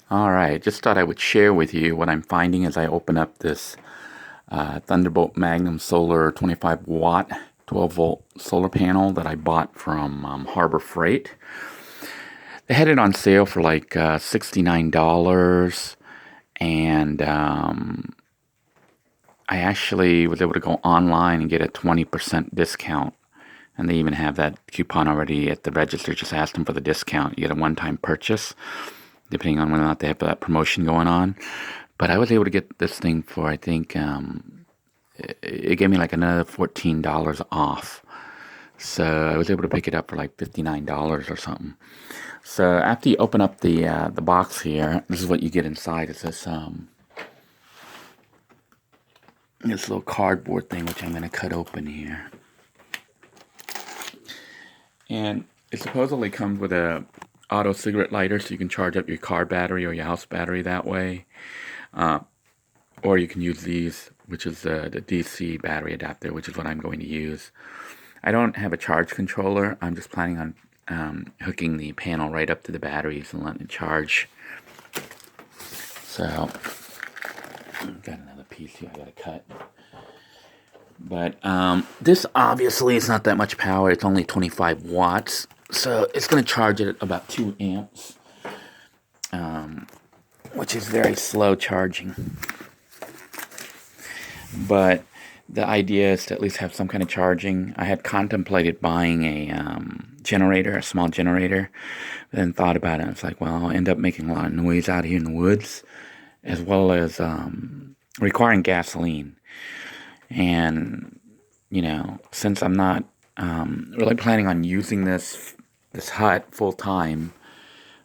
Alright, just thought I would share with you what I'm finding as I open up this Thunderbolt Magnum Solar 25 watt 12 volt solar panel that I bought from Harbor Freight. They had it on sale for like $69, and I actually was able to go online and get a 20% discount. And they even have that coupon already at the register. Just ask them for the discount. You get a one-time purchase, depending on whether or not they have that promotion going on. But I was able to get this thing for, I think, it gave me like another $14 off. So I was able to pick it up for like $59 or something. So after you open up the box here, this is what you get inside. It's this little cardboard thing, which I'm going to cut open here. And it supposedly comes with a auto cigarette lighter, so you can charge up your car battery or your house battery that way. Or you can use these, which is the DC battery adapter, which is what I'm going to use. I don't have a charge controller. I'm just planning on hooking the panel right up to the batteries and letting it charge. So, I've got another piece here I gotta cut. But this obviously is not that much power. It's only 25 watts. So it's going to charge it at about 2 amps, which is very slow charging. But the idea is to at least have some kind of charging. I had contemplated buying a generator, a small generator, but then thought about it. It's like, well, I'll end up making a lot of noise out here in the woods, as well as requiring gasoline. And, you know, since I'm not really planning on using this hut full time,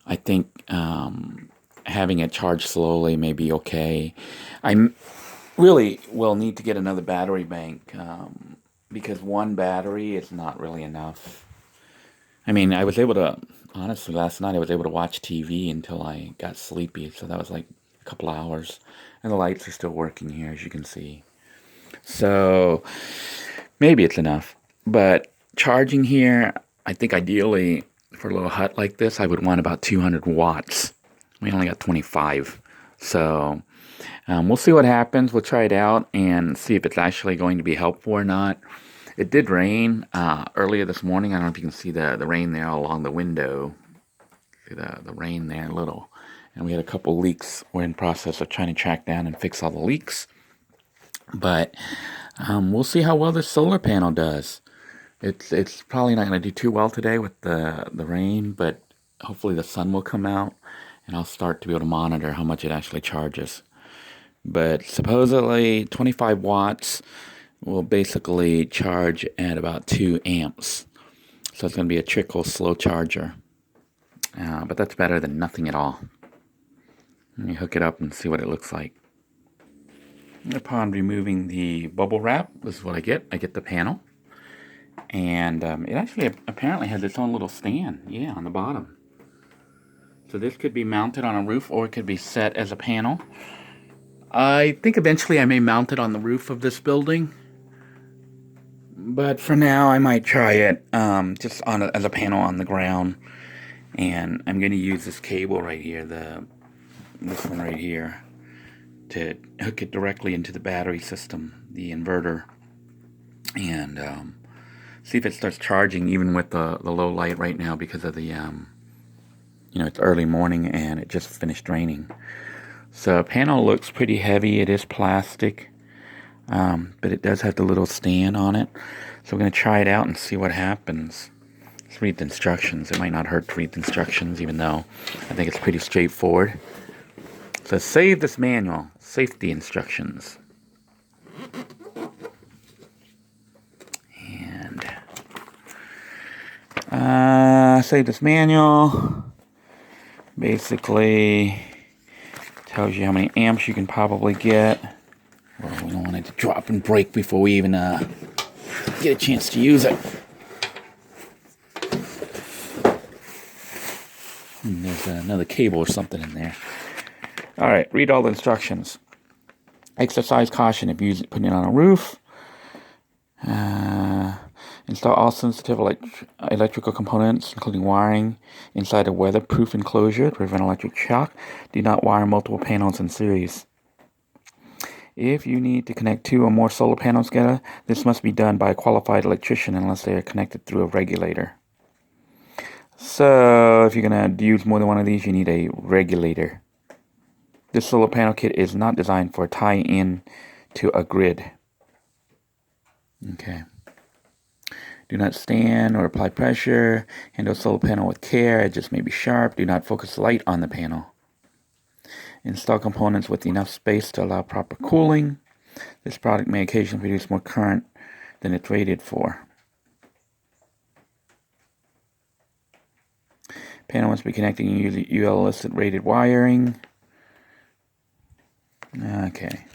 I think having it charge slowly may be okay. I really will need to get another battery bank because one battery is not really enough. I mean, I was able to, honestly, last night I was able to watch TV until I got sleepy, so that was like a couple hours. And the lights are still working here, as you can see. So maybe it's enough, but charging here, I think ideally for a little hut like this, I would want about 200 watts. We only got 25, so we'll see what happens. We'll try it out and see if it's actually going to be helpful or not. It did rain earlier this morning. I don't know if you can see the rain there along the window. See the rain there a little. And we had a couple leaks. We're in process of trying to track down and fix all the leaks. But we'll see how well this solar panel does. It's probably not going to do too well today with the rain, but hopefully the sun will come out, and I'll start to be able to monitor how much it actually charges. But supposedly 25 watts will basically charge at about 2 amps. So it's going to be a trickle slow charger. But that's better than nothing at all. Let me hook it up and see what it looks like. Upon removing the bubble wrap, this is what I get. I get the panel. And it actually apparently has its own little stand, yeah, on the bottom. So this could be mounted on a roof, or it could be set as a panel. I think eventually I may mount it on the roof of this building. But for now, I might try it just as a panel on the ground. And I'm going to use this cable right here, this one right here, to hook it directly into the battery system, the inverter, and see if it starts charging even with the low light right now because of the, it's early morning and it just finished raining. So panel looks pretty heavy. It is plastic, but it does have the little stand on it. So we're going to try it out and see what happens. Let's read the instructions. It might not hurt to read the instructions, even though I think it's pretty straightforward. So save this manual, safety instructions. And save this manual. Basically tells you how many amps you can probably get. Well, we don't want it to drop and break before we even get a chance to use it. There's another cable or something in there. Alright, read all the instructions. Exercise caution if putting it on a roof. Install all sensitive electrical components, including wiring, inside a weatherproof enclosure to prevent electric shock. Do not wire multiple panels in series. If you need to connect 2 or more solar panels together, this must be done by a qualified electrician unless they are connected through a regulator. So, if you're going to use more than one of these, you need a regulator. This solar panel kit is not designed for tie-in to a grid. Okay. Do not stand or apply pressure. Handle solar panel with care. Edges may be sharp. Do not focus light on the panel. Install components with enough space to allow proper cooling. This product may occasionally produce more current than it's rated for. Panel must be connected using UL listed rated wiring. Okay.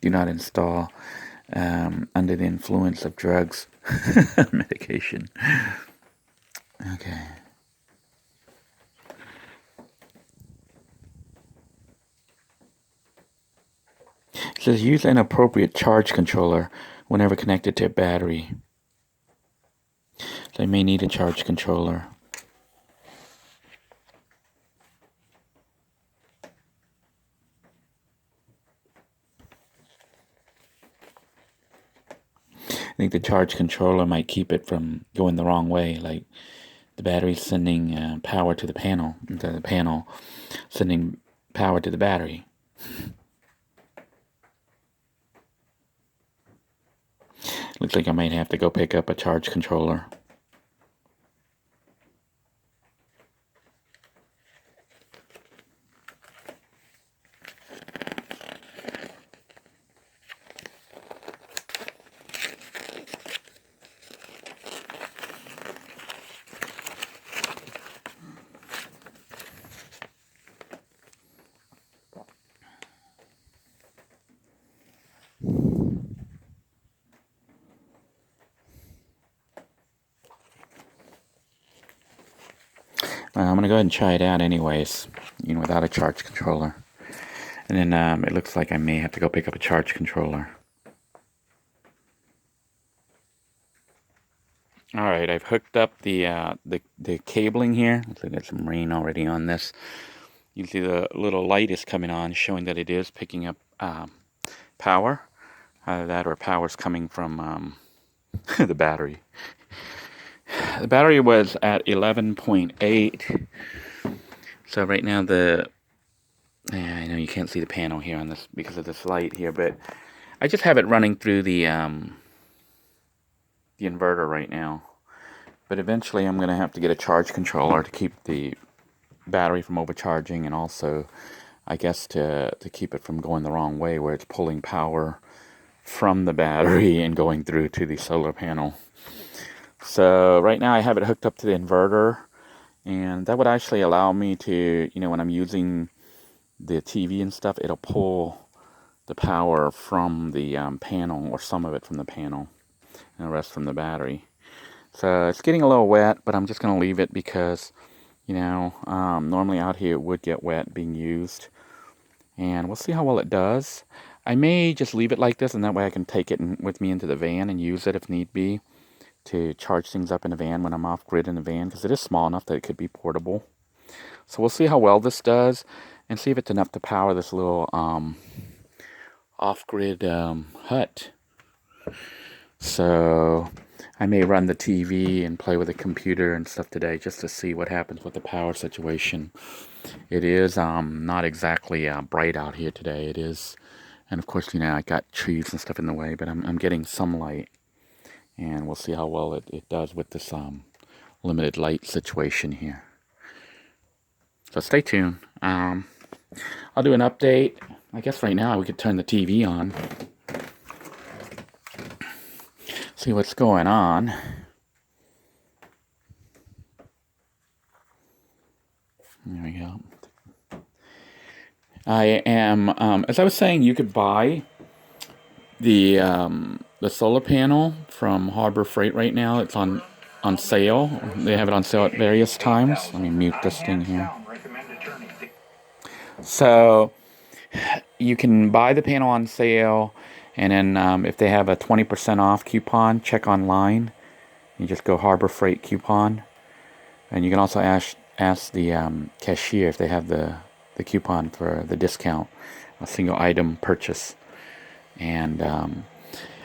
Do not install under the influence of drugs, medication. Okay. It says use an appropriate charge controller whenever connected to a battery. So I may need a charge controller. I think the charge controller might keep it from going the wrong way, like the battery sending power to the panel, sending power to the battery. Looks like I might have to go pick up a charge controller. I'm going to go ahead and try it out anyways, without a charge controller. And then it looks like I may have to go pick up a charge controller. Alright, I've hooked up the cabling here. Looks like there's some rain already on this. You can see the little light is coming on, showing that it is picking up power. Either that or power's coming from the battery. The battery was at 11.8. So right now I know you can't see the panel here on this because of this light here, but I just have it running through the inverter right now. But eventually I'm going to have to get a charge controller to keep the battery from overcharging, and also I guess to keep it from going the wrong way where it's pulling power from the battery and going through to the solar panel. So right now I have it hooked up to the inverter, and that would actually allow me to, when I'm using the TV and stuff, it'll pull the power from the panel, or some of it from the panel, and the rest from the battery. So it's getting a little wet, but I'm just going to leave it because, normally out here it would get wet being used. And we'll see how well it does. I may just leave it like this, and that way I can take it with me into the van and use it if need be to charge things up in the van when I'm off-grid in the van, because it is small enough that it could be portable. So we'll see how well this does, and see if it's enough to power this little off-grid hut. So I may run the TV and play with the computer and stuff today just to see what happens with the power situation. It is not exactly bright out here today. It is, and of course, I got trees and stuff in the way, but I'm getting some light, and we'll see how well it does with this limited light situation here. So stay tuned. I'll do an update. I guess right now we could turn the TV on, see what's going on. There we go. I am, as I was saying, you could buy the solar panel from Harbor Freight right now. It's on sale. They have it on sale at various times. Let me mute this thing here. So you can buy the panel on sale, And then if they have a 20% off coupon, check online. You just go Harbor Freight coupon. And you can also ask the cashier if they have the coupon for the discount, a single item purchase. And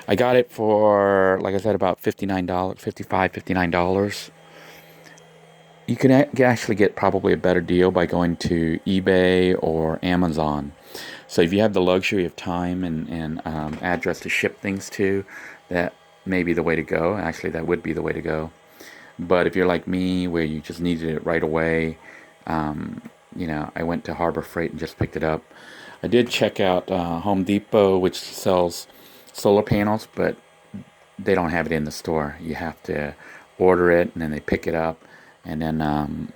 I got it for, like I said, about $59, $55, $59. You can actually get probably a better deal by going to eBay or Amazon. So if you have the luxury of time and address to ship things to, that may be the way to go. Actually, that would be the way to go. But if you're like me, where you just needed it right away, I went to Harbor Freight and just picked it up. I did check out Home Depot, which sells solar panels, but they don't have it in the store. You have to order it, and then they pick it up, and then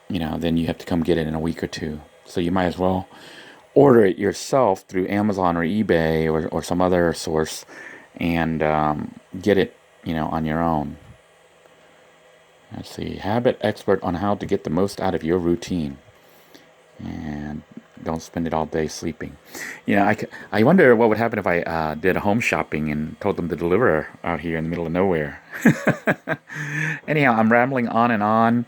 you have to come get it in a week or two. So you might as well order it yourself through Amazon or eBay or some other source, and get it, on your own. Let's see, habit expert on how to get the most out of your routine, and don't spend it all day sleeping. I wonder what would happen if I did a home shopping and told them to deliver out here in the middle of nowhere. Anyhow, I'm rambling on and on.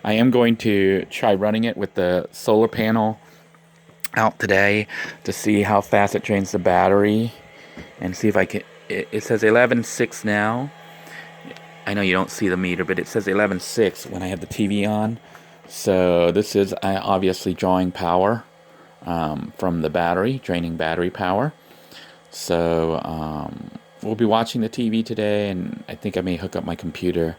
I am going to try running it with the solar panel out today to see how fast it drains the battery, and see if I can. It says 11.6 now. I know you don't see the meter, but it says 11.6 when I have the TV on. So this is obviously drawing power from the battery, draining battery power. So we'll be watching the TV today, and I think I may hook up my computer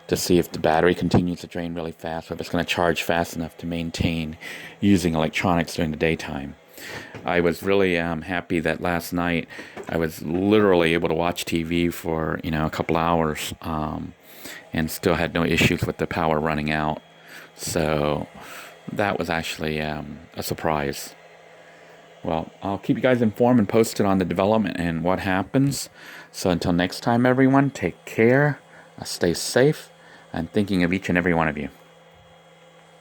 to see if the battery continues to drain really fast, or if it's going to charge fast enough to maintain using electronics during the daytime. I was really happy that last night I was literally able to watch TV for a couple hours, and still had no issues with the power running out. So that was actually a surprise. Well, I'll keep you guys informed and posted on the development and what happens. So until next time, everyone, take care, stay safe, and thinking of each and every one of you.